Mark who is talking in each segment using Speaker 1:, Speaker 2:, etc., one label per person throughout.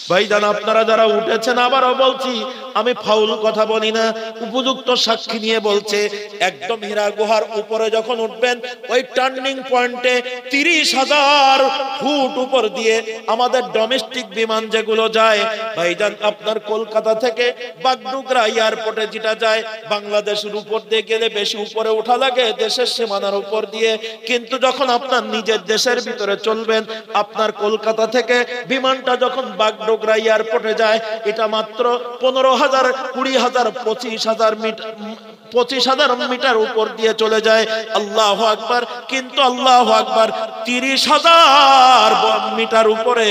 Speaker 1: ভাইজান আপনারা যারা উঠেছেন, আবারও বলছি, আমি ফাউল কথা বলি না, উপযুক্ত সাক্ষী নিয়ে বলছে, একদম হীরা গুহার উপরে যখন উঠবেন, ওই টার্নিং পয়েন্টে 30,000 ফুট উপর দিয়ে আমাদের ডোমেস্টিক বিমান যেগুলো যায় ভাইজান, আপনার কলকাতা থেকে বাগডোগরা এয়ারপোর্টে যেটা যায়, বাংলাদেশের উপর দিয়ে গেলে বেশি উপরে ওঠা লাগে, দেশের সীমানার উপর দিয়ে। কিন্তু যখন আপনার নিজের দেশের ভিতরে চলবেন, আপনার কলকাতা থেকে বিমানটা যখন বাগডোগরা এয়ারপোর্টে যায়, এটা মাত্র 15,000, 20,000, 25,000 মিটার, 25,000 মিটার উপর দিয়ে চলে যায়। আল্লাহু আকবার। কিন্তু আল্লাহু আকবার, 30,000 মিটার উপরে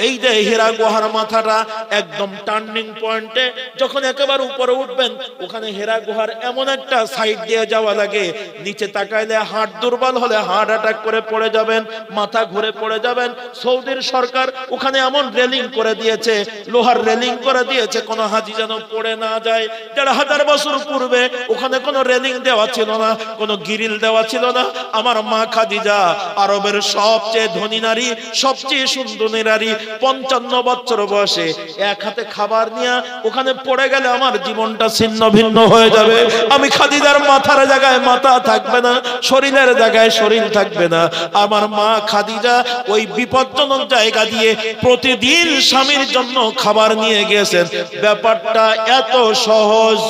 Speaker 1: এই যে হীরা গুহার মাথাটা, একদম টার্নিং পয়েন্টে যখন একেবারে উপরে উঠবেন, ওখানে হীরা গুহার এমন একটা সাইড দিয়ে যাওয়া লাগে, নিচে তাকাইলে হার্ট দুর্বল হলে হার্ট অ্যাটাক করে পড়ে যাবেন, মাথা ঘুরে পড়ে যাবেন। সৌদির সরকার ওখানে এমন রেলিং করে দিয়েছে, লোহার রেলিং করে দিয়েছে, কোন হাজি যেন পড়ে না যায়। 1,500 বছর পূর্বে ওখানে কোনো রেলিং দেওয়া ছিল না, কোনো গ্রিল দেওয়া ছিল না। আমার মা খাদিজা, আরবের সবচেয়ে ধনী নারী, সবচেয়ে সুন্দর নারী, 55 বছর বয়সে এক হাতে খাবার নিয়ে ওখানে পড়ে গেলে আমার জীবনটা ছিন্ন ভিন্ন হয়ে যাবে। আমি খাদিজার মাথার জায়গায় মাথা থাকবে না, শরীরের জায়গায় শরীর থাকবে না। আমার মা খাদিজা ওই বিপজ্জনক জায়গা দিয়ে প্রতিদিন স্বামীর জন্য খাবার নিয়ে গেছেন। ব্যাপারটা এত সহজ।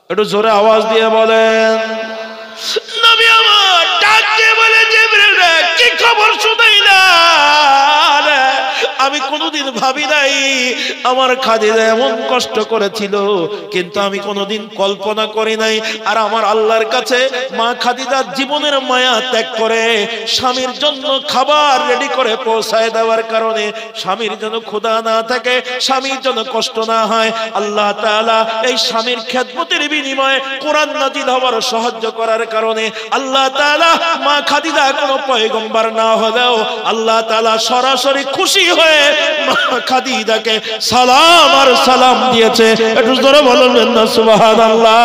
Speaker 1: একটু জোরে আওয়াজ দিয়ে বলেন। নবী আমার ডাক দিয়ে বলে, জিবরিল রে, কি খবর শুনাইলা? আমি কোনোদিন ভাবি নাই আমার খাদিজা এমন কষ্ট করেছিল, কিন্তু আমি কোনোদিন কল্পনা করি নাই। আর আমার আল্লাহর কাছে মা খাদিজার জীবনের মায়া ত্যাগ করে স্বামীর জন্য খাবার রেডি করে পৌঁছায় দেওয়ার কারণে, স্বামীর জন্য ক্ষুধা না থাকে, স্বামীর জন্য কষ্ট না হয়, আল্লাহ তাআলা এই স্বামীর খেদমতের বিনিময়ে কোরআন নাযিল হওয়ার সাহায্য করার কারণে আল্লাহ তাআলা মা খাদিজা কোনো পয়গম্বর না হলেও আল্লাহ তাআলা সরাসরি খুশি হয়ে মা খাদিজাকে সালাম আর সালাম দিয়েছে। একটু জোরে বলবেন না সুবহানাল্লাহ।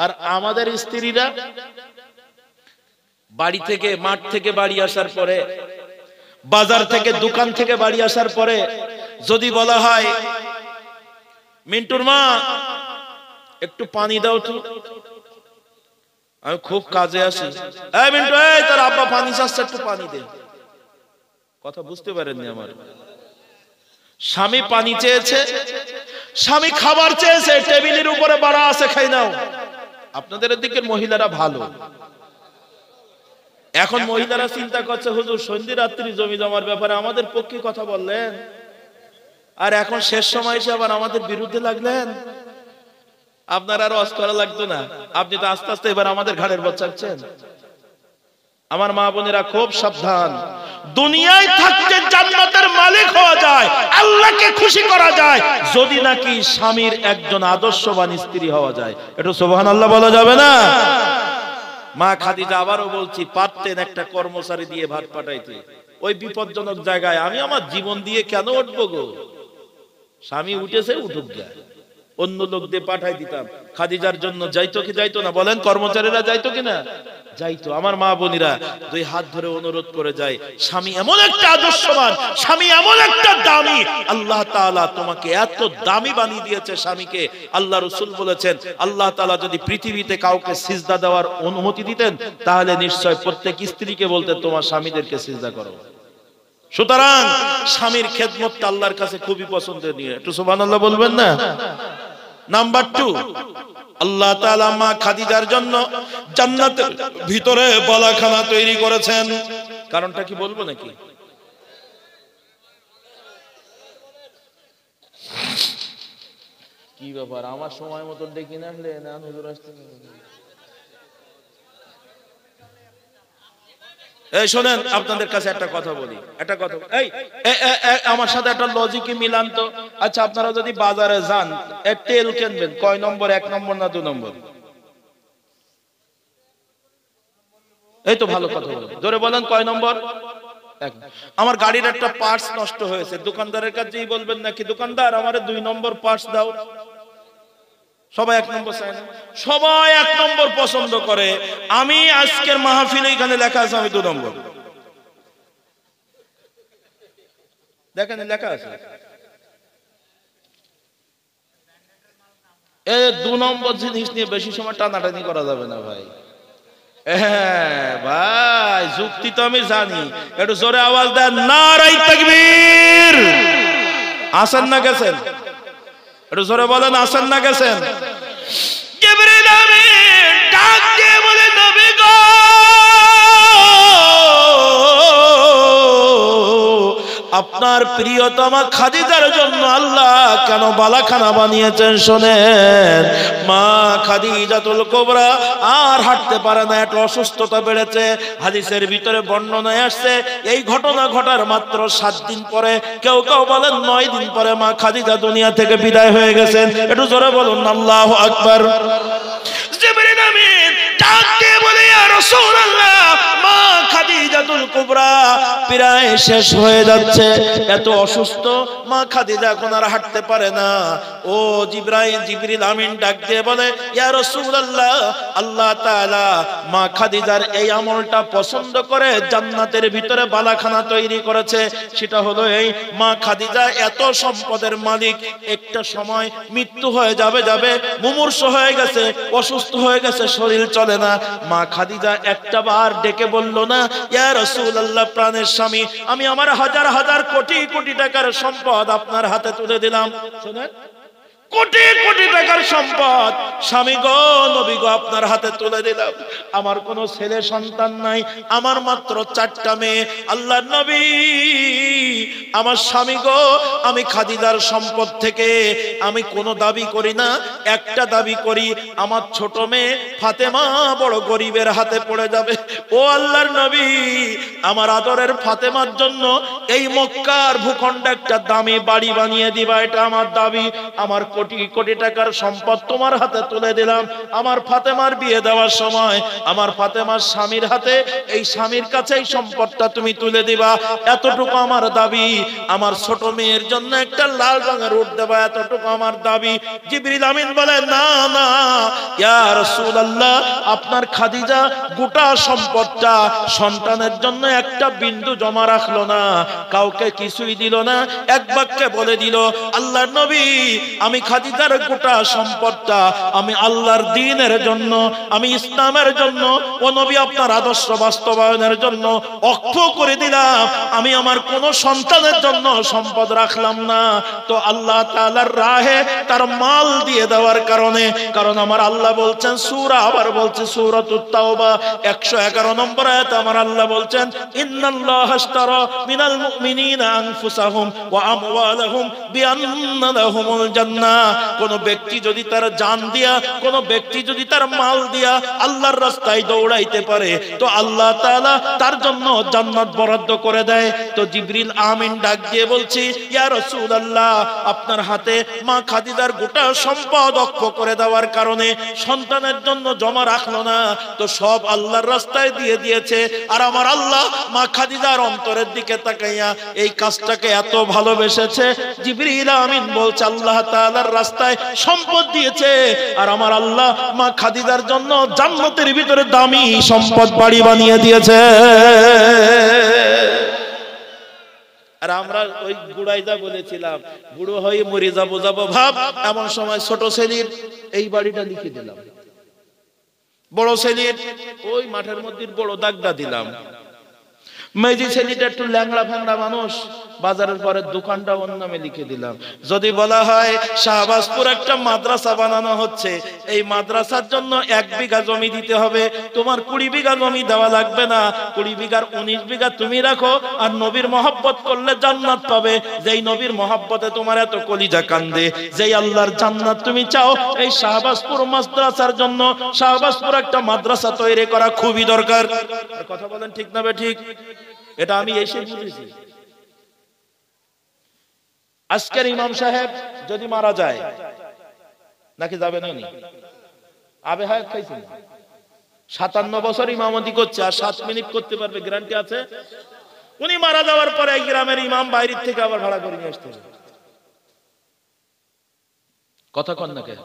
Speaker 1: আর আমাদের স্ত্রীরা বাড়ি থেকে, মাঠ থেকে বাড়ি আসার পরে, বাজার থেকে, দোকান থেকে বাড়ি আসার পরে যদি বলা হয়, মিন্টুর মা একটু পানি দাও তো, আমি খুব কাজে আছি, এই মিন্টু, এই তোর আব্বা পানি চাচ্ছে, একটু পানি দে। কথা বুঝতে পারেননি আমার? স্বামী পানি চেয়েছে, স্বামী খাবার চেয়েছে, টেবিলের উপরে বাড়া আছে, খাই নাও। আপনাদের দিকের মহিলারা ভালো। এখন মহিলারা চিন্তা করছে, হুজুর সন্ধ্যা রাত্রি জমি জমার ব্যাপারে আমাদের পক্ষে কথা বললেন, আর এখন শেষ সময় এসে আবার আমাদের বিরুদ্ধে লাগলেন। আপনার আর ওয়াজ করা লাগতো না, আপনি তো আস্তে আস্তে এবার আমাদের ঘাড়ের বোঝা চাচ্ছেন। আমার মা বোনেরা খুব সাবধান। দুনিয়ায় থাকতে জান্নাতের মালিক হওয়া যায়, আল্লাহকে খুশি করা যায়, যদি নাকি স্বামীর একজন আদর্শবান স্ত্রী হওয়া যায়। একটু সুবহানাল্লাহ বলা যাবে না? মা খাদিজা, আবারও বলছি, পারতেন একটা কর্মচারী দিয়ে ভাত পাঠাইতে। ওই বিপজ্জনক জায়গায় আমি আমার জীবন দিয়ে কেন উঠবো গো? স্বামী উঠেছে, উঠুক গা, অন্য লোক দিয়ে পাঠাই দিতাম। খাদিজার জন্য যাইতো কি যাইতো না বলেন? কর্মচারীরা যাইতো কিনা? যাইতো। আমার মা বোনেরা দুই হাত ধরে অনুরোধ করে যায়, স্বামী এমন একটা আদর্শবান, স্বামী এমন একটা দামি, আল্লাহ তাআলা তোমাকে এত দামি বানিয়ে দিয়েছে স্বামীকে। আল্লাহ রাসূল বলেছেন, আল্লাহ তাআলা যদি পৃথিবীতে কাউকে সিজদা দেওয়ার অনুমতি দিতেন, তাহলে নিশ্চয় প্রত্যেক স্ত্রীকে বলতেন তোমার স্বামীদেরকে সিজদা করো। সুতরাং স্বামীর খেদমতটা আল্লাহর কাছে খুবই পছন্দনীয়। একটু সুবহানাল্লাহ বলবেন না? নাম্বার 2, আল্লাহ তাআলা মা খাদিজার জন্য জান্নাতের ভিতরে বালাখানা তৈরি করেছেন। কারণটা কি বলবো নাকি? কি ব্যাপার, আমার সময় মতন ডেকে না আসলে না হুজুর আসতে? এই শোনেন, আপনাদের কাছে একটা কথা বলি, একটা কথা, এই আমার সাথে একটা লজিকে মিলান তো। আচ্ছা, আপনারা যদি বাজারে যান, তেল কিনবেন, কয় নম্বর, 1 নম্বর না 2 নম্বর? এই তো ভালো কথা বলেন, জোরে বলেন, কয় নম্বর? 1। আমার গাড়ির একটা পার্টস নষ্ট হয়েছে, দোকানদারের কাছেই বলবেন নাকি, দোকানদার আমারে 2 নম্বর পার্টস দাও? সবাই 1 নম্বর চায় না? সবাই 1 নম্বর পছন্দ করে। আমি আজকের মাহফিলে এখানে লেখা আছে আমি 2 নম্বর। দেখেন লেখা আছে। এ 2 নম্বর জিনিস নিয়ে বেশি সময় টানাটানি করা যাবে না ভাই। হ্যাঁ ভাই, যুক্তি তো আমি জানি, একটু জোরে আওয়াজ দেন নারায়ে তাকবীর। আসেন না গেছেন? একটু জোরে বলেন আসেন না গেছেন? জিবরিল আমিন ডাক দিয়ে বলে, নবী গো, আপনার প্রিয়তমা খাদিজার জন্য আল্লাহ কেন বালাখানা বানিয়েছেন শোনেন। মা খাদিজাতুল কুবরা আর হাঁটতে পারে না, একটু অসুস্থতা বেড়েছে। হাদিসের ভিতরে বর্ণনায় আসছে এই ঘটনা ঘটার মাত্র 7 দিন পরে, কেউ কেউ বলেন 9 দিন পরে মা খাদিজা দুনিয়া থেকে বিদায় হয়ে গেছেন। একটু জোরে বলুন আল্লাহু আকবার। জিবরিল আমিন ডাক দিয়ে বলে, ইয়া রাসূলুল্লাহ, মা খাদিজাতুল কুবরা প্রায় শেষ হয়ে যাচ্ছে, এত অসুস্থ মা খাদিজা এখন আর হাঁটতে পারে না। ও জিবরিল আমিন ডাক দিয়ে বলে, ইয়া রাসূলুল্লাহ, আল্লাহ তাআলা মা খাদিজার এই আমলটা পছন্দ করে জান্নাতের ভিতরে বালাখানা তৈরি করেছে। সেটা হলো এই, মা খাদিজা এত সম্পদের মালিক, একটা সময় মৃত্যু হয়ে যাবে, মুমূর্ষ হয়ে গেছে, অসুস্থ হয়ে গেছে, শরীর চলে না। মা খাদিজা একটা বার ডেকে বলল না, ইয়া রাসূলুল্লাহ, প্রাণের স্বামী, আমি আমার হাজার হাজার কোটি কোটি টাকার সম্পদ আপনার হাতে তুলে দিলাম। শুনেন, কোটি কোটি টাকার সম্পদ স্বামী গো, নবী গো, আপনার হাতে তুলে দিলাম। আমার কোনো ছেলে সন্তান নাই, আমার মাত্র 4টা মেয়ে। আল্লাহর নবী, আমার স্বামী গো, আমি খাদিজার সম্পদ থেকে আমি কোনো দাবি করি না, একটা দাবি করি, আমার ছোট মেয়ে ফাতেমা বড় গরিবের হাতে পড়ে যাবে। ও আল্লাহর নবী, আমার আদরের ফাতেমার জন্য এই মক্কার ভূখণ্ডে একটা দামি বাড়ি বানিয়ে দিবা, এটা আমার দাবি। আমার কোটি কোটি টাকার সম্পদ তোমার হাতে তুলে দিলাম। আমার ফাতেমার বিয়ে দেওয়ার সময় আমার ফাতেমার স্বামীর হাতে, এই স্বামীর কাছে এই সম্পদটা তুমি তুলে দিবা, এতটুকু আমার দাবি। আমার ছোট মেয়ের জন্য একটা লাল রঙের উট দেবা, এতটুকু আমার দাবি। জিবরিল আমিন বলে, না না ইয়া রাসূলুল্লাহ, আপনার খাদিজা গোটা সম্পদটা সন্তানের জন্য একটা বিন্দু জমা রাখলো না, কাউকে কিছুই দিল না, এক বাক্যে বলে দিল, আল্লাহর নবী, আমি খাদিজার গোটা সম্পদটা আমি আল্লাহর দ্বীনের জন্য, আমি ইসলামের জন্য, ও নবী আপনার আদর্শ বাস্তবায়নের জন্য অক্ষ করে দিলাম। আমি আমার কোন সন্তানের জন্য সম্পদ রাখলাম না। তো আল্লাহ তাআলার রাহে তার মাল দিয়ে দেওয়ার কারণে, কারণ আমার আল্লাহ বলছেন সূরা, আবার বলছে সূরাতুত তাওবা 111 নম্বর আয়াতে আমার আল্লাহ বলছেন, ইন্নাল্লাহা আশতারা মিনাল মুমিনিনা আনফুসাহুম ওয়া আমওয়ালাহুম বিআন্না লাহুমুল জান্নাহ। কোন ব্যক্তি যদি তার জান দিয়া, কোন ব্যক্তি যদি তার মাল দিয়া আল্লাহর রাস্তায় দৌড়াইতে পারে, তো আল্লাহ তাআলা তার জন্য জান্নাত বরাদ্দ করে দেয়। তো জিবরিল আমিন ডাক দিয়ে বলছি, ইয়া রাসূলুল্লাহ, আপনার হাতে মা খাদিজার গোটা সম্পদ অক্ষ করে দেওয়ার কারণে সন্তানের জন্য জমা রাখলো না, তো সব আল্লাহর রাস্তায় দিয়ে দিয়েছে। আর আমার আল্লাহ মা খাদিজার অন্তরের দিকে তাকাইয়া এই কাজটাকে এত ভালোবেসেছে, জিবরিল আমিন বলছে আল্লাহ তাআলার রাস্তায় সম্পদ দিয়েছে, আর আমার আল্লাহ মা খাদিজার জন্য জান্নাতের ভিতরে দামি সম্পদ বাড়ি বানিয়ে দিয়েছে। আর আমরা ওই গুড়াইদা বলেছিলাম, বুড়ো হয়ে মরে যাবো ভাব, এমন সময় ছোট ছেলের এই বাড়িটা লিখে দিলাম, বড় ছেলের ওই মাঠের মধ্যে বড় দাগটা দিলাম, মেজি ছেলেটা একটু ল্যাংড়া ফ্যাংড়া মানুষ, বাজারের পরে দোকানটা ওর নামে লিখে দিলাম। যদি বলা হয় শাহবাজপুর একটা মাদ্রাসা বানানো হচ্ছে, এই মাদ্রাসার জন্য 1 বিঘা জমি দিতে হবে, তোমার 20 বিঘা জমি দেওয়া লাগবে না, 20 বিঘার 19 বিঘা তুমি রাখো, আর নবীর মহব্বত করলে জান্নাত পাবে। যেই নবীর মহব্বতে তোমার এত কলিজা কান্দে, যেই আল্লাহর জান্নাত তুমি চাও, এই শাহবাজপুর মাদ্রাসার জন্য শাহবাজপুর একটা মাদ্রাসা তৈরি করা খুবই দরকার। কথা বলেন ঠিক না বে ঠিক? এটা আমি এসে বুঝেছি। আজকের ইমাম সাহেব যদি মারা যায়, নাকি যাবে না, আবে হায়াত খাইছেন, 57 বছর ইমামতি করছে, আর 7 মিনিট করতে পারবে গ্যারান্টি আছে? উনি মারা যাওয়ার পরে এই গ্রামের ইমাম বাইরে থেকে আবার ভাড়া করে নিয়ে আসতে হবে। কথা কন না কেন?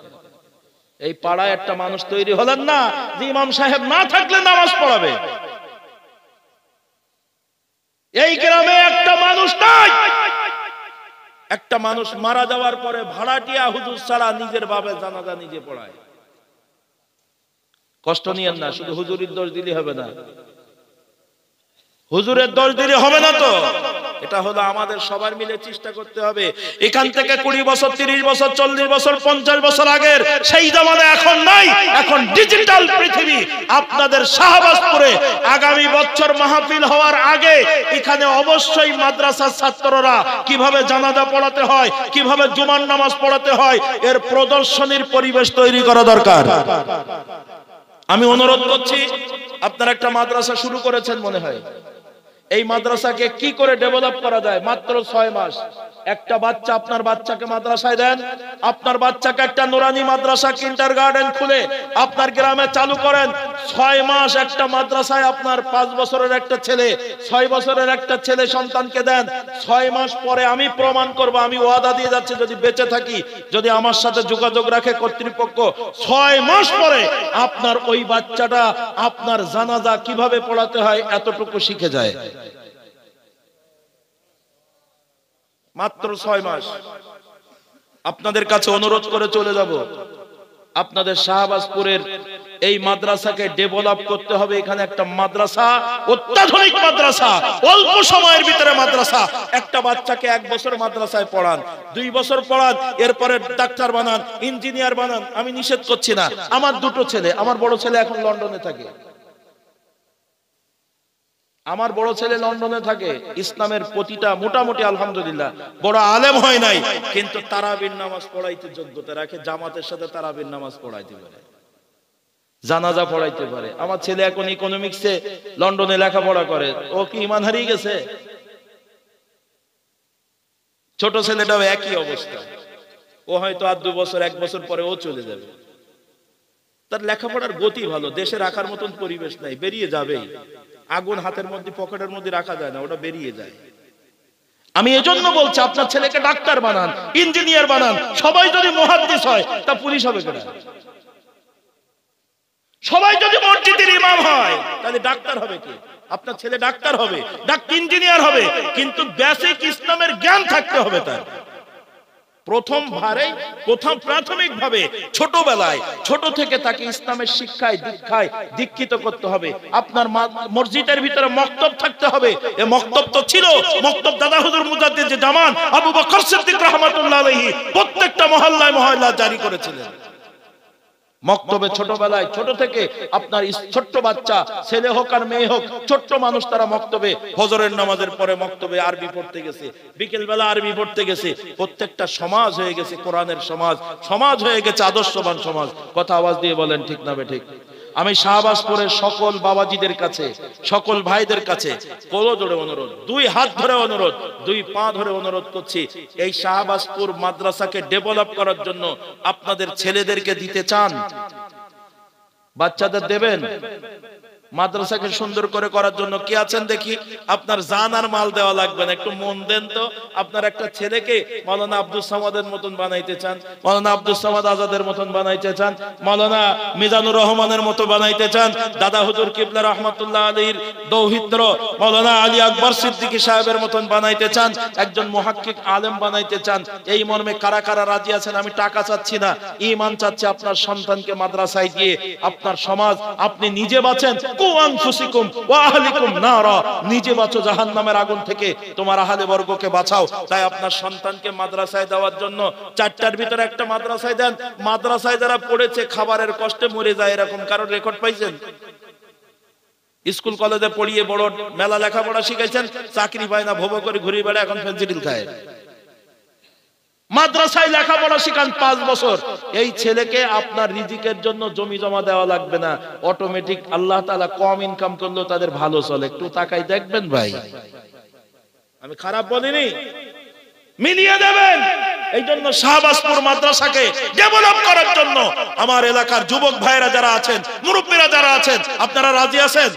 Speaker 1: এই পাড়ায় একটা মানুষ তৈরি হলেন না যে ইমাম সাহেব না থাকলে নামাজ পড়াবে। এই গ্রামে একটা মানুষ নাই একটা মানুষ মারা যাওয়ার পরে ভাড়াটিয়া হুজুর ছাড়া নিজের বাবার জানাজা নিজে পড়ায়। কষ্ট নিয়েন না, শুধু হুজুরের দোষ দিলে হবে না, হুজুরের দোষ দিলে হবে না তো। এটা হলো আমাদের সবার মিলে চেষ্টা করতে হবে। এখান থেকে 20 বছর 30 বছর 40 বছর 50 বছর আগের সেই জামানা এখন নাই, এখন ডিজিটাল পৃথিবী। আপনাদের শাহবাজপুরে আগামী বছর মাহফিল হওয়ার আগে এখানে অবশ্যই মাদ্রাসার ছাত্ররা কিভাবে জানাজা পড়াতে হয়, কিভাবে জুমার নামাজ পড়াতে হয়, এর প্রদর্শনীর পরিবেশ তৈরি করা দরকার। আমি অনুরোধ করছি, আপনারা একটা মাদ্রাসা শুরু করেছেন মনে হয়, এই মাদ্রাসাকে কি করে ডেভেলপ করা যায়। মাত্র 6 মাস একটা বাচ্চা, আপনার বাচ্চাকে মাদ্রাসায় দেন, আপনার বাচ্চাকে একটা নুরানি মাদ্রাসা কিন্ডারগার্টেন খুলে আপনার গ্রামে চালু করেন। 6 মাস একটা মাদ্রাসায় আপনার 5 বছরের একটা ছেলে, 6 বছরের একটা ছেলে সন্তানকে দেন। 6 মাস পরে আমি প্রমাণ করব, আমি ওয়াদা দিয়ে যাচ্ছি, যদি বেঁচে থাকি, যদি আমার সাথে যোগাযোগ রাখে কর্তৃপক্ষ, 6 মাস পরে আপনার ওই বাচ্চাটা আপনার জানাজা কিভাবে পড়াতে হয় এতটুকু শিখে যায়। মাত্র 6 মাস। আপনাদের কাছে অনুরোধ করে চলে যাব, আপনাদের শাহবাজপুরের এই মাদ্রাসাকে ডেভেলপ করতে হবে। এখানে একটা মাদ্রাসা, অত্যাধুনিক মাদ্রাসা, অল্প সময়ের ভিতরে মাদ্রাসা। একটা বাচ্চাকে 1 বছর মাদ্রাসায় পড়ান, 2 বছর পড়ান, এরপরে ডাক্তার বানান, ইঞ্জিনিয়ার বানান। আমি নিষেধ করছি না। আমার 2টো ছেলে, আমার বড় ছেলে এখন লন্ডনে থাকে, আমার বড় ছেলে লন্ডনে থাকে। ইসলামের প্রতিটা মোটামুটি আলহামদুলিল্লাহ বড় আলেম হয় নাই, কিন্তু তারাবির নামাজ পড়াইতে যোগ্যতা রাখে, জামাতের সাথে তারাবির নামাজ পড়াইতে পারে, জানাজা পড়াইতে পারে। আমার ছেলে এখন ইকোনমিক্সে লন্ডনে লেখাপড়া করে। ও কি ঈমান হারিয়ে গেছে? ছোট ছেলেটাও একই অবস্থা, ও হয়তো আর 2 বছর 1 বছর পরে ও চলে যাবে। তার লেখাপড়ার গতি ভালো, দেশে রাখার মতন পরিবেশ নাই, বেরিয়ে যাবেই। আগুন হাতের মধ্যে পকেটের মধ্যে রাখা যায় না, ওটা বেরিয়ে যায়। আমি এজন্য বলছি, আপনার ছেলেকে ডাক্তার বানান, ইঞ্জিনিয়ার বানান। সবাই যদি মুহাদ্দিস হয় তা পুলিশ হবে কেন? সবাই যদি মসজিদের ইমাম হয় তাহলে ডাক্তার হবে কে? আপনার ছেলে ডাক্তার হবে, ইঞ্জিনিয়ার হবে, কিন্তু বেসিক ইসলামের জ্ঞান থাকতে হবে তার। প্রাথমিকভাবে ছোটবেলায়, ছোট থেকে তাকে ইসলামের শিক্ষায় দীক্ষায় দীক্ষিত করতে হবে। আপনার মসজিদের ভিতরে মক্তব থাকতে হবে। এই মক্তব তো ছিল, মক্তব দাদা হুজুর মুজাদ্দিদ জামান আবু বকর সিদ্দিক রাহমাতুল্লাহ আলাইহি প্রত্যেকটা মহল্লায় মহল্লায় জারি করেছিলেন। মক্তবে ছোটবেলায়, ছোট থেকে আপনার ছোট্ট বাচ্চা, ছেলে হোক আর মেয়ে হোক, ছোট্ট মানুষ, তারা মক্তবে ফজরের নামাজের পরে মক্তবে আরবি পড়তে গেছে, বিকেল বেলা আরবি পড়তে গেছে। প্রত্যেকটা সমাজ হয়ে গেছে কোরআনের সমাজ, সমাজ হয়ে গেছে আদর্শবান সমাজ। কথা আওয়াজ দিয়ে বলেন ঠিক না বেঠিক? আমি শাহবাজপুরের সকল বাবাজিদের কাছে, সকল ভাইদের কাছে কোলো জোড়ে অনুরোধ, 2 হাত ধরে অনুরোধ, 2 পা ধরে অনুরোধ করছি, এই শাহবাজপুর মাদ্রাসাকে ডেভেলপ করার জন্য আপনাদের ছেলেদেরকে দিতে চান, বাচ্চাদের দেবেন। মাদ্রাসাকে সুন্দর করে করার জন্য কে আছেন দেখি? আপনার জান আর মাল দেওয়া লাগবে না, একটু মন দেন তো। আপনার একটা ছেলেকে মাওলানা আব্দুল সামাদের মতন বানাইতে চান, মাওলানা আব্দুল সামাদ আজাদের মতন বানাইতে চান, মাওলানা মিজানুর রহমানের মতো বানাইতে চান, দাদা হুজুর কিবলা রহমাতুল্লাহ আলাইহির দৌহিত্র মাওলানা আলী আকবর সিদ্দিকী সাহেবের মতন বানাইতে চান, একজন মুহাক্কিক আলেম বানাইতে চান। এই মর্মে কারা কারা রাজি আছেন? আমি টাকা চাচ্ছি না, ঈমান চাচ্ছি। আপনার সন্তানকে মাদ্রাসায় দিয়ে আপনার সমাজ, আপনি নিজে বাঁচেন, নিজে বাঁচো জাহান্নামের আগুন থেকে, তোমার আহলে বর্গকে বাঁচাও। তাই আপনার সন্তানকে মাদ্রাসায় দেওয়ার জন্য 4টার ভিতরে একটা মাদ্রাসায় দেন। মাদ্রাসায় যারা পড়েছে খাবারের কষ্টে মরে যায়, এরকম কারোর রেকর্ড পাইছেন? স্কুল কলেজে পড়িয়ে বড় মেলা লেখাপড়া শিখাইছেন, চাকরি পায় না, ভোগ করে ঘুরে বেড়ায়, এখন ফেন্সিডিল খায়। মাদ্রাসায় লেখাপড়া শিখান 5 বছর। এই ছেলেকে আপনার রিজিকের জন্য জমি জমা দেওয়া লাগবে না, অটোমেটিক আল্লাহ তাআলা কম ইনকাম করলেও তাদের ভালো চলে। একটু তাকাই দেখবেন ভাই, আমি খারাপ বলিনি, মিলিয়ে দেবেন। এই জন্য শাহবাজপুর মাদ্রাসাকে ডেভেলপ করার জন্য আমার এলাকার যুবক ভাইরা যারা আছেন, মুরব্বীরা যারা আছেন, আপনারা রাজি আছেন?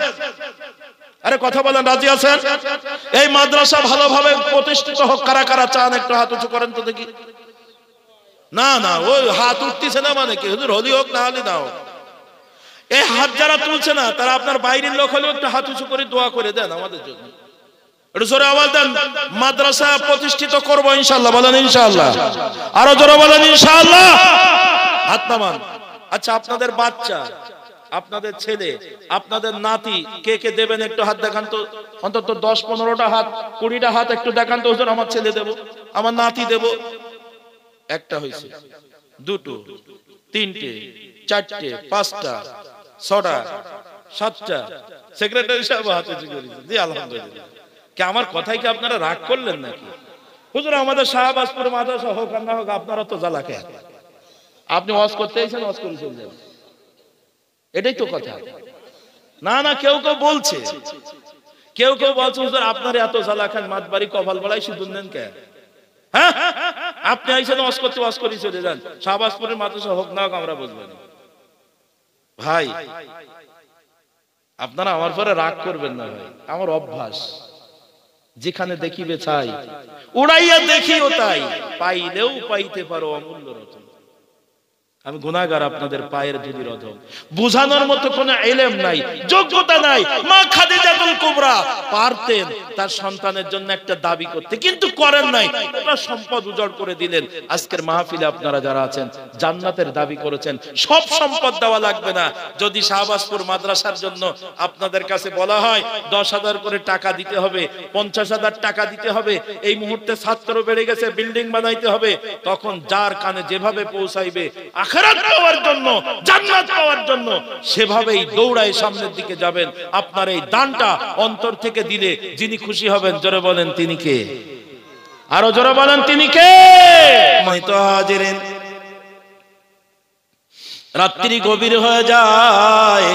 Speaker 1: আরে কথা বলেন, রাজি আছেন? এই মাদ্রাসা ভালোভাবে প্রতিষ্ঠিত হোক। কারা কারা চান একটু হাত উঁচু করেন তো দেখি। না না, ওই হাত উঠতেছে না মানে কি হুজুর, হলি হোক না হলি না হোক। এই হাত যারা তুলছে না তারা আপনার বাইরের লোক হলেও একটু হাত উঁচু করে দোয়া করে দেন আমাদের জন্য। একটু জোরে আওয়াজ দেন। মাদ্রাসা প্রতিষ্ঠিত করব ইনশাআল্লাহ, বলেন ইনশাআল্লাহ। আরো জোরে বলেন ইনশাআল্লাহ। হাত নামান। আচ্ছা, আপনাদের বাচ্চা, আপনাদের ছেলে, আপনাদের নাতি কে কে দেবেন একটু হাত দেখান তো। অন্তত 10-15টা হাত, 20টা হাত একটু দেখান তো। হুজুর আমার ছেলে দেব, আমার নাতি দেব। একটা হয়েছে, দুটো, তিনটে, চারটে, পাঁচটা, 6টা, 7টা। সেক্রেটারি সাহেব হাতে করেছে। জি আলহামদুলিল্লাহ। কি আমার কথাই কি আপনারা রাগ করলেন নাকি? হুজুর আমাদের শাহবাজপুর মাদ্রাসা হোক আর না হোক, আপনারা তো জ্বালা খেয়ে, আপনি ওয়াজ করতে এসেছেন, ওয়াজ করে চলে যাবেন, এটাই তো কথা। না না, কেউ কেউ বলছে, কেউ কেউ বলছে হুজুর আপনার এত জ্বালা খান, মাতবাড়ি কপাল বলাই শুধু নেন কে? হ্যাঁ, আপনি আইসেন ওয়াজ করতে, ওয়াজ করে চলে যান। শাহবাজপুরের মাদ্রাসা হোক না হোক আমরা বুঝবো না। ভাই আপনারা আমার পরে রাগ করবেন না ভাই, আমার অভ্যাস। যেখানে দেখিবে চাই, উড়াইয়া দেখিও তাই, পাইলেও পাইতে পারো অমূল্য রতন। আমি গুনাহগার, আপনাদের পায়ের ধুলি রধম। বুঝানোর মতো কোনো ইলম নাই, যোগ্যতা নাই। মা খাদিজাতুল কুবরা পারতেন তার সন্তানের জন্য একটা দাবি করতে, কিন্তু করেন নাই। পুরো সম্পদ উজাড় করে দিলেন। আজকের মাহফিলে আপনারা যারা আছেন জান্নাতের দাবি করেছেন, সব সম্পদ দেওয়া লাগবে না। যদি শাহবাজপুর মাদ্রাসার জন্য আপনাদের কাছে বলা হয় 10,000 করে টাকা দিতে হবে, 50,000 টাকা দিতে হবে, এই মুহূর্তে ছাত্র বেড়ে গেছে, বিল্ডিং বানাইতে হবে, তখন যার কানে যেভাবে পৌঁছাইবে আখিরাত পাওয়ার জন্য, জান্নাত পাওয়ার জন্য, সেভাবেই দৌড়ায় সামনের দিকে যাবেন। আপনার এই দানটা অন্তর থেকে দিলে যিনি খুশি হবেন, জোরে বলেন তিনি কে? আরো জোরে বলেন তিনি কে? সম্মানিত হাজিরিন, রাত্রি গভীর হয়ে যায়।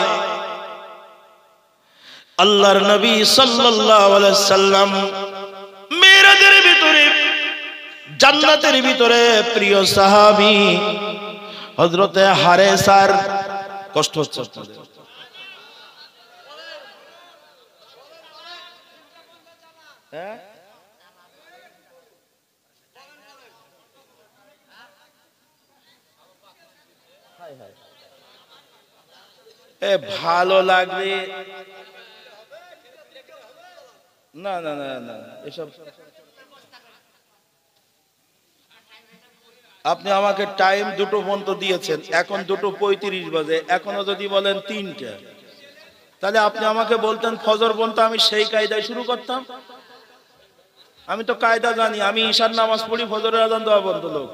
Speaker 1: আল্লাহর নবী সাল্লাল্লাহু আলাইহি সাল্লাম মিরাজের ভিতরে, জান্নাতের ভিতরে প্রিয় সাহাবী হযরতে হারেসার, কষ্ট হচ্ছে আপনাদের, হ্যাঁ? ভালো লাগলে না না না না, এসব আপনি আমাকে টাইম 2টো পর্যন্ত দিয়েছেন, এখন 2:35 বাজে, এখনো যদি বলেন 3টা, তাহলে আপনি আমাকে বলতেন ফজর পর্যন্ত, আমি সেই কায়দায় শুরু করতাম। আমি তো কায়দা জানি, আমি ঈশার নামাজ পড়ি, ফজরের আজান দেওয়া বন্ধ। লোক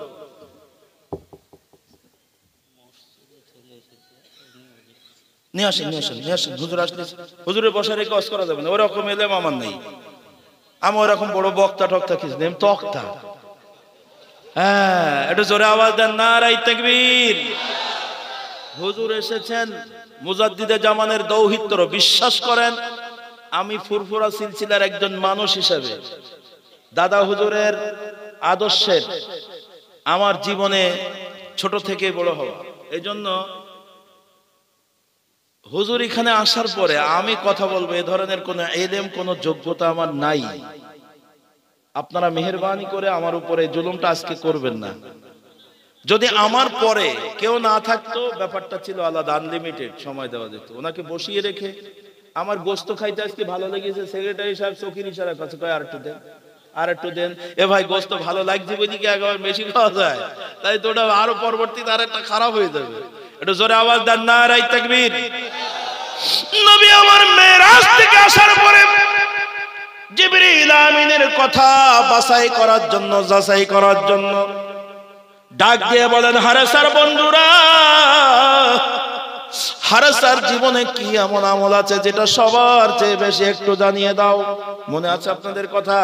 Speaker 1: নিয়ে আসেন, নিয়ে আসেন, নিয়ে আসেন। হুজুর আসলে হুজুরের বসা রেখে ওয়াজ করা যাবে না, ওরকম এলেম আমার নেই। আমি ওরকম বড় বক্তা টক্তা কিছু নেই, তক্তা। হ্যাঁ, একটু জোরে আওয়াজ দেন, নারায়ে তাকবীর। হুজুর এসেছেন মুজাদ্দিদে জামানের দৌহিত্র। বিশ্বাস করেন, আমি ফুরফুরা সিলসিলার একজন মানুষ হিসেবে দাদা হুজুরের আদর্শের আমার জীবনে ছোট থেকে বড় হওয়া, এই জন্য হুজুর এখানে আসার পরে আমি কথা বলবো, এ ধরনের কোন ইলম, কোন যোগ্যতা আমার নাই। আপনারা মেহেরবানি করে আমার উপরে জুলুমটা আজকে করবেন না। যদি আমার পরে কেউ না থাকতো, ব্যাপারটা ছিল আলাদা, আনলিমিটেড সময় দেওয়া যেত। ওনাকে বসিয়ে রেখে আমার গোস্ত খাইতে আজকে ভালো লেগেছে, সেক্রেটারি সাহেব চোখের ইশারা কাছে কয় আর একটু দেন, আর একটু দেন। এ ভাই গোস্ত ভালো লাগছে বুঝি কি একবার বেশি খাওয়া যায়? তাই তো ওটা আরো পরবর্তীতে আর একটা খারাপ হয়ে যাবে। একটু জোরে আওয়াজ দেন, নারায়ে তাকবীর। নবী আমার মেরাজ থেকে আসার পরে জিবরিল আমিনের কথা বাছাই করার জন্য, যাচাই করার জন্য ডাক দিয়ে বলেন, হারেসার বন্ধুরা, হারেসার জীবনে কি এমন আমল আছে যেটা সবার চেয়ে বেশি, একটু জানিয়ে দাও। মনে আছে আপনাদের কথা?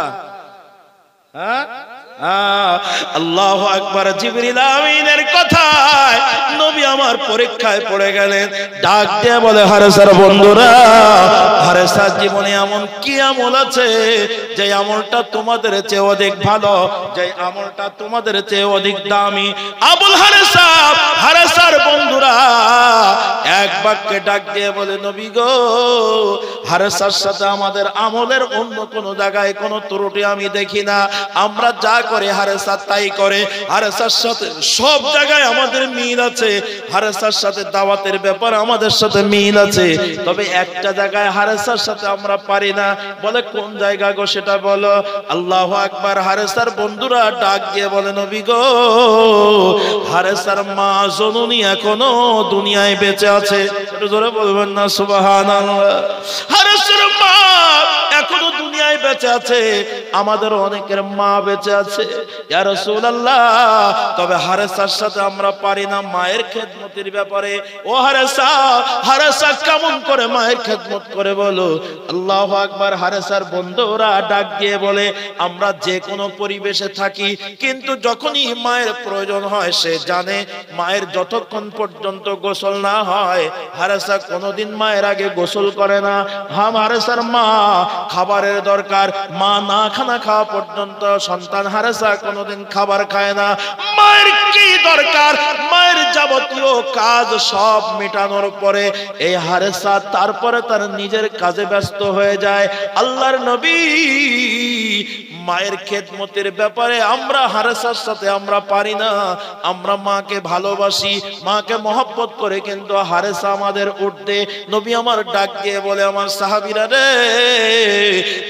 Speaker 1: হ্যাঁ, আল্লাহু আকবার। জিবরিল আমিনের কথায় নবী আমার পরীক্ষায় পড়ে গেলেন। ডাক দিয়ে বলে, হারেসার বন্ধুরা, হারেসার জীবনে এমন কি আমল আছে যে আমলটা তোমাদের চেয়ে অধিক ভালো, যে আমলটা তোমাদের চেয়ে অধিক দামি? আবুল হারেসা, হারেসার বন্ধুরা এক বাক্যে ডাক দিয়ে বলে, নবী গো, হারেসার সাথে আমাদের আমলের অন্য কোনো জায়গায় কোনো ত্রুটি আমি দেখি না। আমরা যা করে হারেসা তাই করে। হারেসার সাথে সব জায়গায় আমাদের মিল আছে, হারেসার সাথে দাওয়াতের ব্যাপার আমাদের সাথে মিল আছে, তবে একটা জায়গায় হারেসার সাথে আমরা পারি না। বলে কোন জায়গা গো সেটা বলো। আল্লাহু আকবার। হারেসার বন্ধুরা ডাক দিয়ে বলে নবী গো, হারেসার মা জননী এখনো দুনিয়ায় বেঁচে আছে। একটু জোরে বলবেন না সুবহানাল্লাহ। হারেসার মা এখনো দুনিয়ায় বেঁচে আছে, আমাদের অনেকের মা বেঁচে আছে ইয়া রাসূলুল্লাহ, তবে হারেসার সাথে আমরা পারি না মায়ের খেদমতের ব্যাপারে। ও হারেসা, হারেসা কেমন করে মায়ের খেদমত করে বলো। আল্লাহু আকবার। হারেসার বন্ধুরা ডাক দিয়ে বলে আমরা যে কোনো পরিবেশে থাকি, কিন্তু যখনই মায়ের প্রয়োজন হয় সে জানে মায়ের যতক্ষণ পর্যন্ত গোসল না হয় হারেসা কোনোদিন মায়ের আগে গোসল করে না। হারেসার মা খাবারের দরকার, মা না খানা খাওয়া পর্যন্ত সন্তান হারেসা কোনোদিন খাবার খায় না। মায়ের কি দরকার, মায়ের যাবতীয় কাজ সব মেটানোর পরে এই হারেসা তারপরে তার নিজের কাজে ব্যস্ত হয়ে যায়। আল্লাহর নবী মায়ের খেদমতের ব্যাপারে আমরা হারেসার সাথে আমরা পারি না। আমরা মাকে ভালোবাসি, মাকে মহব্বত করে, কিন্তু হারেসা আমাদের উঠতে। নবী আমার ডাক দিয়ে বলে আমার সাহাবীরা রে,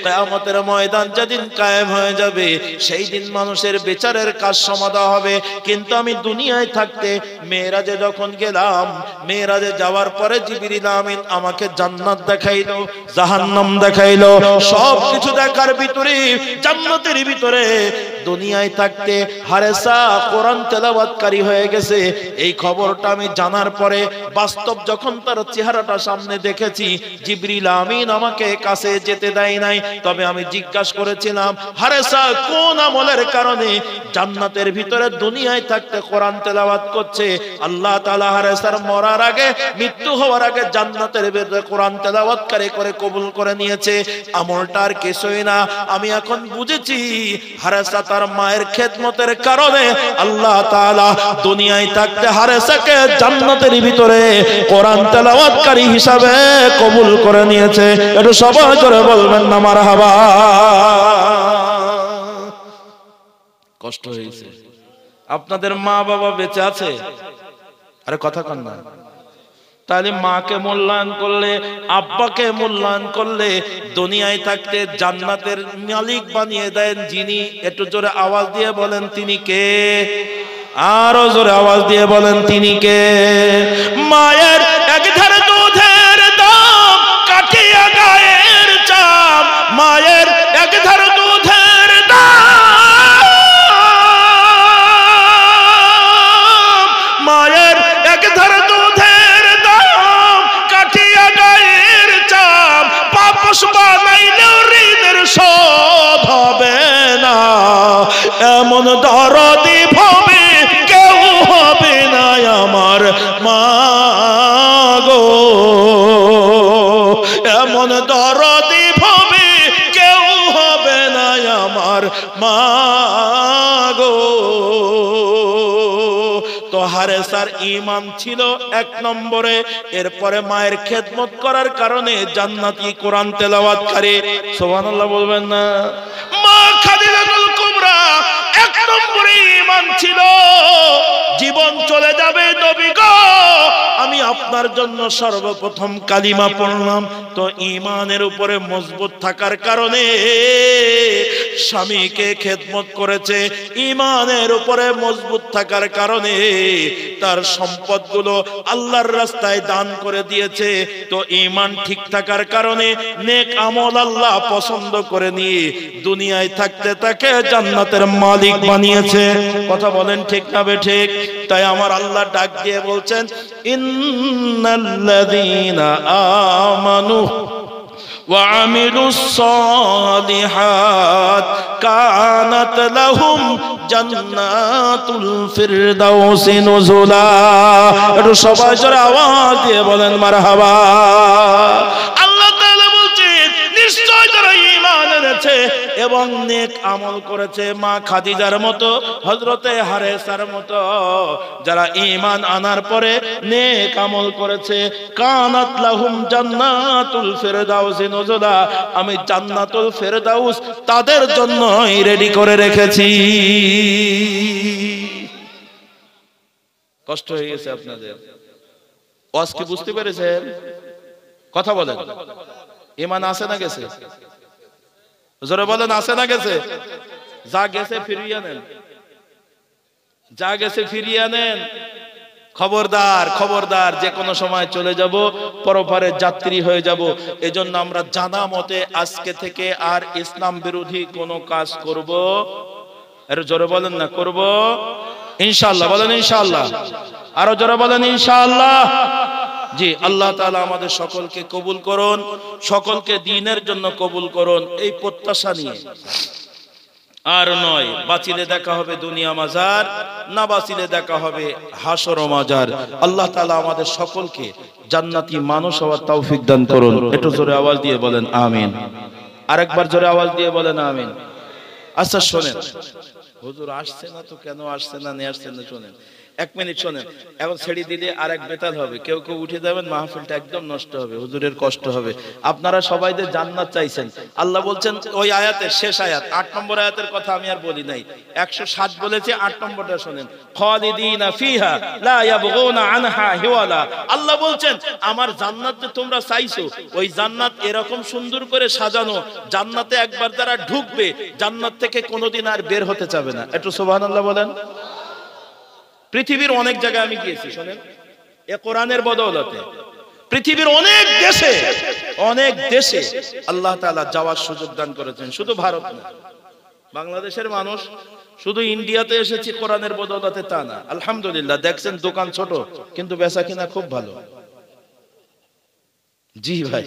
Speaker 1: কিয়ামতের ময়দান যেদিন কায়েম হয়ে যাবে সেই দিন মানুষের বিচারের কাজ সমাধা হবে। কিন্তু আমি দুনিয়ায় থাকতে মেরাজে যখন গেলাম, মেরাজে যাওয়ার পরে জিবরিল আমিন আমাকে জান্নাত দেখাইলো, জাহান্নাম দেখাইলো, সব কিছু দেখার ভিতরে জান্নাতের ভিতরে দুনিয়ায় থাকতে হারেসা কোরআন তেলাওয়াতকারী হয়ে গেছে। এই খবরটা আমি জানার পরে বাস্তব যখন তার চেহারাটা সামনে দেখেছি, জিবরিল আমিন আমাকে কাছে যেতে দেয় নাই। তবে আমি জিজ্ঞাসা করেছিলাম হারেসা কোন আমলের কারণে জান্নাতের ভিতরে দুনিয়ায় থাকতে কোরআন তেলাওয়াত করছে। আল্লাহ তাআলা হারেসার মরার আগে, মৃত্যু হওয়ার আগে জান্নাতের ভিতরে কোরআন তেলাওয়াতকারী করে কবুল করে নিয়েছে। আমলটা আর কিছুই না। আমি এখন বুঝেছি হারেসা তার মায়ের খেদমতের কারণে আল্লাহ তাআলা দুনিয়ায় থাকতে হারেসাকে জান্নাতের ভিতরে কোরআন তেলাওয়াতকারী হিসাবে কবুল করে নিয়েছে। একটু সবাই করে বলবেন না মারহাবা। কষ্ট হয়েছে? আপনাদের মা বাবা বেঁচে আছে? আরে কথা কন না। তাহলে মাকে মূল্যায়ন করলে, আব্বাকে মূল্যায়ন করলে দুনিয়ায় থাকতে জান্নাতের মালিক বানিয়ে দেন যিনি। একটু জোরে আওয়াজ দিয়ে বলেন তিনি কে? আরো জোরে আওয়াজ দিয়ে বলেন তিনি কে? মায়ের এক ধারে দুধের দাম কাটিয়া গায়ের চাম, মায়ের এক ধারে দুধের দাম, মায়ের এক ধারে দুধের দাম কাটিয়া গায়ের চাম, পাপস বানাইলেও ঋণের শোধ হবে না। এমন দরদি ভাবে কেউ হবে না আমার মা গো, এমন দরদি ভাবে কেউ হবে না আমার মা গো। তো হারেসার ঈমান ছিল এক নম্বরে, এরপরে মায়ের খেদমত করার কারণে জান্নাতি কোরআন তেলাওয়াতকারী। সুবহানাল্লাহ বলবেন না? মা খাদিজাতুল কুবরা এক নম্বরে ঈমান ছিল। জীবন চলে যাবে নবী গো, আমি আপনার জন্য সর্বপ্রথম কালিমা পড়লাম। তো ঈমানের উপরে মজবুত থাকার কারণে স্বামীকে খেদমত করেছে, ঈমানের উপরে মজবুত থাকার কারণে তার সম্পদগুলো আল্লাহর রাস্তায় দান করে দিয়েছে। তো ঈমান ঠিক থাকার কারণে নেক আমল আল্লাহ পছন্দ করে নিয়ে দুনিয়ায় থাকতে তাকে জান্নাতের মালিক বানিয়েছে। কথা বলেন ঠিক না বেঠিক? তাই আমার আল্লাহ ডাক দিয়ে বলছেন ইন্নাল্লাযীনা আমানু ওয়া আমিলুস সালিহাত কানাত লাহুম জান্নাতুল ফিরদাউসি নুজুলা। একটু সবাই জোরে আওয়াজ দিয়ে বলেন মারহাবা। আল্লাহ তাআলা বলছেন নিশ্চয় যারা ঈমান এনেছে এবং নেক আমল করেছে, মা খাদিজার মতো, হযরতে হারেসার মতো যারা ঈমান আনার পরে নেক আমল করেছে, কানাত লাহুম জান্নাতুল ফিরদাউস নুজুলা, আমি জান্নাতুল ফিরদাউস তাদের জন্যই রেডি করে রেখেছি। কষ্ট হয়ে গেছে আপনাদের? ওয়াজ কি বুঝতে পেরেছেন? কথা বলেন, ঈমান আছে না গেছে? জোরে বলেন, আছে না গেছে? যা গেছে ফিরিয়ে নেন, যা গেছে ফিরিয়ে নেন। খবরদার, খবরদার, যে কোনো সময় চলে যাব, পরপারে যাত্রী হয়ে যাব। এজন্য আমরা জানা মতে আজকে থেকে আর ইসলাম বিরোধী কোনো কাজ করব, আরো জোরে বলেন না, করব ইনশাআল্লাহ। বলেন ইনশাআল্লাহ, আরো জোরে বলেন ইনশাআল্লাহ। জি, আল্লাহ তাআলা আমাদের সকলকে কবুল করুন, সকলকে দ্বীনের জন্য কবুল করুন, এই প্রত্যাশা নিয়ে। আর নয়, বাঁচিলে দেখা হবে দুনিয়া মাজার, না বাঁচিলে দেখা হবে হাসর ও মাজার। আল্লাহ তাআলা আমাদের সকলকে জান্নাতি মানুষ হওয়ার তৌফিক দান করুন। একটু জোরে আওয়াজ দিয়ে বলেন আমিন। আরেকবার জোরে আওয়াজ দিয়ে বলেন আমিন। আচ্ছা শোনেন, হুজুর আসছে না তো, কেন আসছে না, নিয়ে আসছেন না, শোনেন এক মিনিট শোনেন। এখন ছেড়ে দিলে আর এক বেতাল হবে, কেউ কেউ উঠে যাবেন, মাহফিলটা একদম নষ্ট হবে, হুজুরের কষ্ট হবে। আপনারা সবাই যে জান্নাত চাইছেন, আল্লাহ বলছেন ওই আয়াতের শেষ আয়াত 8 নম্বর আয়াতের কথা আমি আর বলি নাই, 107 বলেছে, 8 নম্বরটা শোনেন, খালিদিনা ফিহা লা ইয়াবগুনা আনহা হিওয়ালা। আল্লাহ বলছেন আমার জান্নাত যে তোমরা চাইছো, ওই জান্নাত এরকম সুন্দর করে সাজানো, জান্নাতে একবার যারা ঢুকবে জান্নাত থেকে কোনোদিন আর বের হতে চাবে না। একটু সুবহানাল্লাহ বলেন। পৃথিবীর অনেক জায়গায় আমি গিয়েছি, শোনেন, এ কোরআনের বদৌলতে পৃথিবীর অনেক দেশে আল্লাহ তাআলা যাওয়ার সুযোগ দান করেছেন। শুধু ভারত না, বাংলাদেশের মানুষ শুধু ইন্ডিয়াতে এসেছি কোরআনের বদৌলতে তা না। আলহামদুলিল্লাহ, দেখছেন দোকান ছোট কিন্তু বেচা কিনা খুব ভালো। জি ভাই,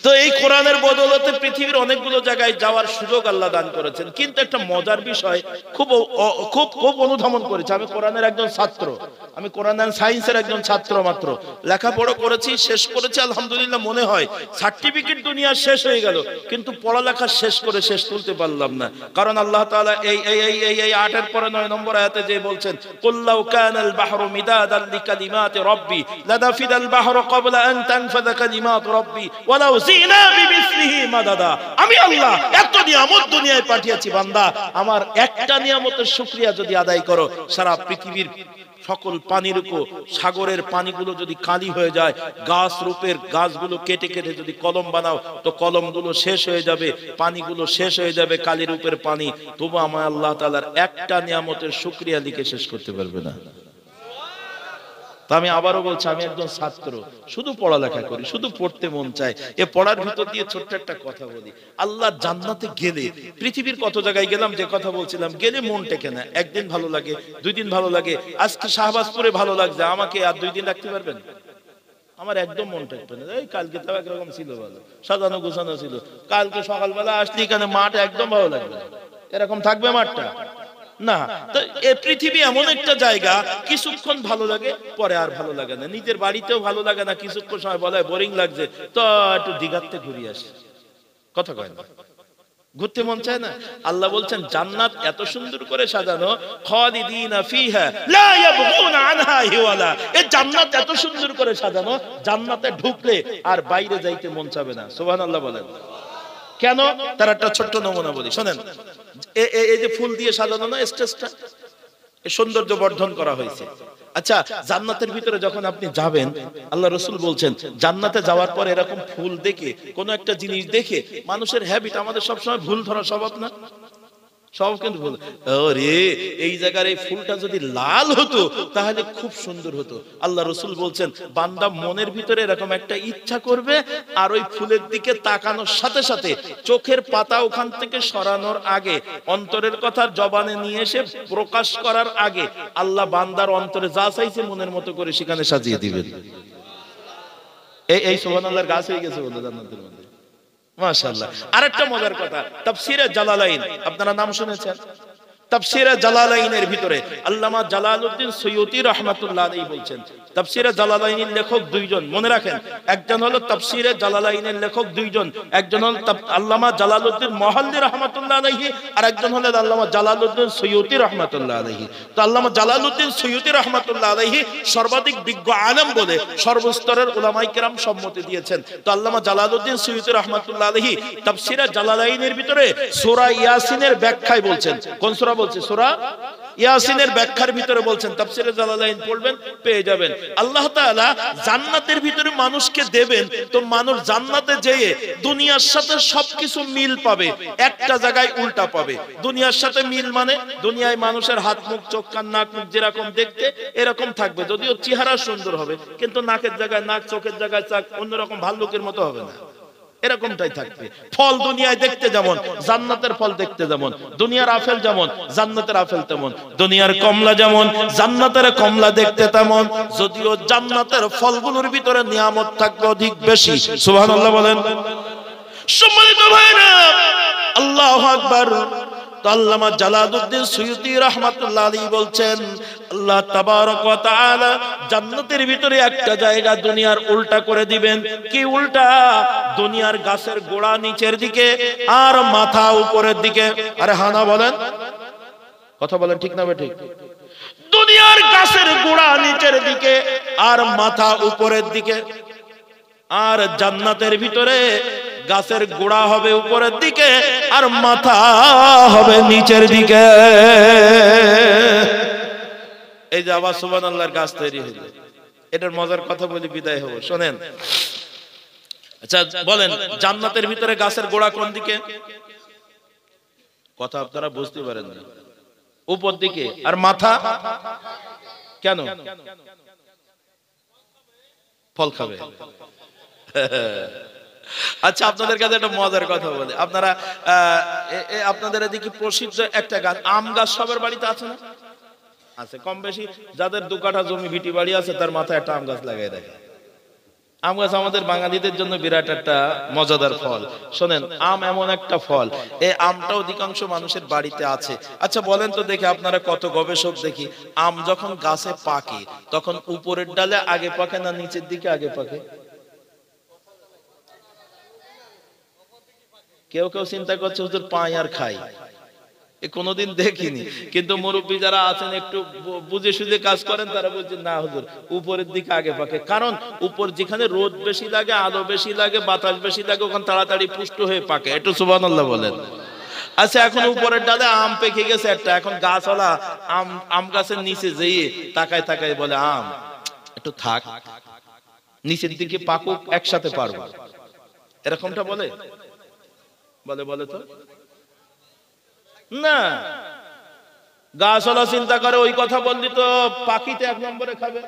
Speaker 1: তো এই কোরআনের বদৌলতে পৃথিবীর অনেকগুলো জায়গায় যাওয়ার সুযোগ আল্লাহ দান করেছেন। কিন্তু একটা মজার বিষয়, খুব খুব খুব অনুধাবন করেছি। আমি কোরআনের একজন ছাত্র, আমি কোরআন এন্ড সায়েন্সের একজন ছাত্র মাত্র, লেখাপড়া করেছি, শেষ করেছি আলহামদুলিল্লাহ। মনে হয় সার্টিফিকেট দুনিয়া শেষ হয়ে গেল, কিন্তু পড়ালেখা শেষ তুলতে পারলাম না। কারণ আল্লাহ তাআলা এই 8 পরে 9 নম্বর আয়াতে যে বলছেন, কুল্লাউ কানাল বাহরু মিদাদান লিকালিমাতি রাব্বি লাদাফিদাল বাহরু ক্বাবলা আন তানফাযা কালিমাতু রাব্বি ওয়ালাউ জিনা বিমিসলিহি মাদাদা। আমি আল্লাহ এত নিয়ামত দুনিয়ায় পাঠিয়েছি, বান্দা আমার একটা নিয়ামতের শুকরিয়া যদি আদায় করো, সারা পৃথিবীর সকল পানির উপর, সাগরের পানিগুলো যদি কালি হয়ে যায়, গাছ রূপের গাছগুলো কেটে কেটে যদি কলম বানাও, তো কলমগুলো শেষ হয়ে যাবে, পানিগুলো শেষ হয়ে যাবে, কালি রূপের পানি। তবু আমার আল্লাহ তাআলার একটা নিয়ামতের শুকরিয়া লিখে শেষ করতে পারবে না। তা আমি আবারও বলছি, আমি একজন ছাত্র, শুধু পড়ালেখা করি, শুধু পড়তে মন চায়। এ পড়ার ভিতর দিয়ে ছোট্ট একটা কথা বলি, আল্লাহ জান্নাতে গেলে, পৃথিবীর কত জায়গায় গেলাম, যে কথা বলছিলাম, গেলে মন টেকে না। একদিন ভালো লাগে, 2 দিন ভালো লাগে। আজকে শাহবাজপুরে ভালো লাগছে, আমাকে আর 2 দিন রাখতে পারবেন? আমার একদম মন টেকবে না। এই কালকে তো একরকম ছিল, ভালো সাজানো গোছানো ছিল, কালকে সকালবেলা আসলে এখানে মাঠ একদম ভালো লাগবে না। এরকম থাকবে মাঠটা না। তো এই পৃথিবী এমন একটা জায়গা, কিছুক্ষণ ভালো লাগে, পরে আর ভালো লাগে না। নিজের বাড়িতেও ভালো লাগে না, কিছুক্ষণ সময় বলে বোরিং লাগছে, তো একটু দিঘাতে ঘুরে আসি, কথা কয় না, ঘুরতে মন চায় না। আল্লাহ বলছেন জান্নাত এত সুন্দর করে সাজানো, খালিদিনা ফিহা লা ইয়াবগুনা আনহা হিওয়ালা। এই জান্নাত এত সুন্দর করে সাজানো, জান্নাতে ঢুকলে আর বাইরে যাইতে মন চাবে না। সুবহানাল্লাহ বলেন। কেন? তার একটা ছোট্ট নমুনা বলি, শোনেন। এই যে ফুল দিয়ে সাজানো না স্টেজটা, এই সৌন্দর্য বর্ধন করা হয়েছে। আচ্ছা, জান্নাতের ভিতরে যখন আপনি যাবেন, আল্লাহ রাসূল বলছেন জান্নাতে যাওয়ার পর এরকম ফুল দেখে, কোন একটা জিনিস দেখে, মানুষের হ্যাবিট, আমাদের সবসময় ভুল ধরা স্বভাব না, সব কিন্তু ভুল। আরে এই জায়গার এই ফুলটা যদি লাল হতো তাহলে খুব সুন্দর হতো। আল্লাহ রাসূল বলছেন বান্দা মনের ভিতরে এরকম একটা ইচ্ছা করবে, আর ওই ফুলের দিকে তাকানোর সাথে সাথে চোখের পাতা ওখান থেকে সরানোর আগে, অন্তরের কথা জবানে নিয়ে এসে প্রকাশ করার আগে, আল্লাহ বান্দার অন্তরে যা চাইছে মনের মতো করে সেখানে সাজিয়ে দিবেন। এই সুবহানাল্লাহর গাছ হয়ে গেছে বলে জান্নাতের মধ্যে, মাশাআল্লাহ। আরেকটা মজার কথা, তাফসীরে জালালাইন আপনারা নাম শুনেছেন? তাফসীরে জালালাইনের ভিতরে আল্লামা জালালউদ্দিন সৈয়দী রাহমাতুল্লাহ আলাইহি বলছেন, তাফসীরে জালালাইনের লেখক দুইজন, মনে রাখেন, একজন হলো তাফসীরে জালালাইনের লেখক দুইজন, একজন হলো আল্লামা জালালউদ্দিন মুহাল্লি রাহমাতুল্লাহ আলাইহি, আর একজন হলো আল্লামা জালালউদ্দিন সৈয়দী রাহমাতুল্লাহ আলাইহি। তো আল্লামা জালালউদ্দিন সৈয়দী রাহমাতুল্লাহ আলাইহি সর্বাধিক বিজ্ঞ আলেম বলে সর্বস্তরের উলামায়ে কেরাম সম্মতি দিয়েছেন। তো আল্লামা জালালউদ্দিন সৈয়দী রাহমাতুল্লাহ আলাইহি তাফসীরে জালালাইনের ভিতরে সূরা ইয়াসিনের ব্যাখ্যায় বলছেন, কোন সূরা বলছে? সূরা ইয়াসিনের ব্যাখ্যার ভিতরে বলছেন, তাফসীরে জালালাইন পড়বেন পেয়ে যাবেন। আল্লাহ তাআলা জান্নাতের ভিতরে মানুষকে দেবেন, তো মানুষ জান্নাতে যেয়ে দুনিয়ার সাথে সবকিছু মিল পাবে, একটা জায়গায় উল্টা পাবে। দুনিয়ার সাথে মিল মানে দুনিয়ায় মানুষের হাত মুখ চোখ কান নাক মুখ যেরকম দেখতে এরকম থাকবে, যদিও চেহারা সুন্দর হবে, কিন্তু নাকের জায়গায় নাক, চোখের জায়গায় চোখ অন্যরকম ভাল্লুকের মতো হবে না, এরকমটাই থাকবে। ফল দুনিয়ায় দেখতে যেমন, জান্নাতের ফল দেখতে যেমন, দুনিয়ার আপেল যেমন জান্নাতের আপেল তেমন, দুনিয়ার কমলা যেমন জান্নাতের কমলা দেখতে তেমন, যদিও জান্নাতের ফলগুলোর ভিতরে নিয়ামত থাকবে অধিক বেশি। সুবহানাল্লাহ বলেন। সম্মানিত ভাইরা, আল্লাহু আকবার। আল্লামা জালালউদ্দিন সৈয়দী রাহমাতুল্লাহ আলাইহি বলছেন, আল্লাহ তাবারক ওয়া তাআলা জান্নাতের ভিতরে একটা জায়গা দুনিয়ার উল্টা করে দিবেন। কি উল্টা? দুনিয়ার গাছের গোড়া নিচের দিকে আর মাথা উপরের দিকে। আরে হানা বলেন, কথা বলেন, ঠিক না বেঠিক? দুনিয়ার গাছের গোড়া নিচের দিকে আর মাথা উপরের দিকে, আর জান্নাতের ভিতরে গাছের গোড়া হবে উপরের দিকে আর মাথা হবে নিচের দিকে। এই যে আবার সুবহানাল্লাহর গাছ তৈরি হলো। এটার মজার কথা বলি বিদায় হবো, শোনেন। আচ্ছা বলেন, জান্নাতের ভিতরে গাছের গোড়া কোন দিকে? কথা আপনারা বুঝতে পারেন না। উপর দিকে। আর মাথা কেন? ফল খাবে। আচ্ছা আপনাদের কাছে একটা মজার কথা বলি, আপনারা আপনাদের এদিকে প্রসিদ্ধ একটা গাছ, আম গাছ সবার বাড়িতে আছে না? আছে কম বেশি। যাদের 2 কাঠা জমি ভিটি বাড়ি আছে তার মাথায় একটা আম গাছ লাগাই রাখে। আম গাছ আমাদের বাঙালিদের জন্য বিরাট একটা মজাদার ফল। শোনেন, আম এমন একটা ফল, এই আমটা অধিকাংশ মানুষের বাড়িতে আছে। আচ্ছা বলেন তো দেখি, আপনারা কত গবেষক দেখি, আম যখন গাছে পাকে তখন উপরের ডালে আগে পাকে না নিচের দিকে আগে পাকে? কেউ কেউ চিন্তা করছে হুজুর পাই আর খাই, এ কোনোদিন দেখিনি। কিন্তু মুরব্বী যারা আছেন একটু বুঝে সুঝে কাজ করেন, তারা বলছেন না হুজুর উপরের দিকে আগে পাকে। কারণ উপর যেখানে রোদ বেশি লাগে, আলো বেশি লাগে, বাতাস বেশি লাগে, ওখানে তাড়াতাড়ি পুষ্ট হয়ে পাকে। একটু সুবহানাল্লাহ বলেন। আচ্ছা এখন উপরের ডালে আম পেকে গেছে একটা, এখন গাছওয়ালা আম গাছের নিচে যেয়ে তাকায় তাকায় বলে আম একটু থাক, নিচের দিকে পাকুক, একসাথে পারবো, এরকমটা বলে? বলে বলে তো না। গাছওয়ালা চিন্তা করে ওই কথা বললি তো পাখিতে 1 নম্বরে খাবে,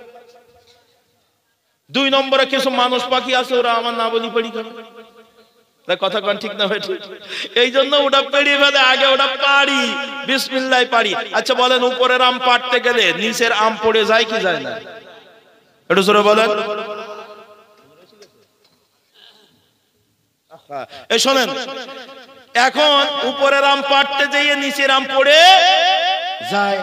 Speaker 1: 2 নম্বরে কিছু মানুষ পাখি আছে ওরা আমার না বলি পেড়ি খাবে। কথা কন ঠিক না ভাই? এই জন্য ওটা পেড়ি ফেলে, আগে ওটা পারি, বিসমিল্লাহ পারি। আচ্ছা বলেন, উপরের আম পাড়তে গেলে নিচের আম পড়ে যায় কি যায় না? একটু জোরে বলেন। এই শোনেন, এখন উপরের আম পাড়তে যেয়ে নিচের আম পড়ে যায়।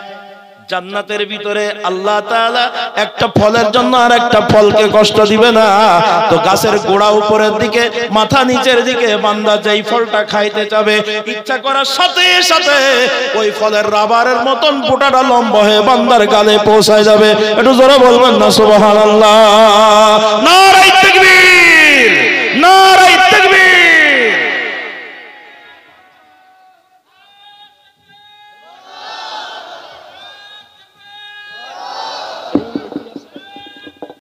Speaker 1: জান্নাতের ভিতরে আল্লাহ তাআলা একটা ফলের জন্য আর একটা ফলকে কষ্ট দিবে না। তো গাছের গোড়া উপরের দিকে, মাথা নিচের দিকে, বান্দা যেই ফলটা খাইতে যাবে ইচ্ছা করার সাথে সাথে ওই ফলের রাবারের মতন ফোঁটাটা লম্বা হয়ে বান্দার গালে পৌঁছায় যাবে। একটু জোরে বলবেন না সুবহানাল্লাহ? নারে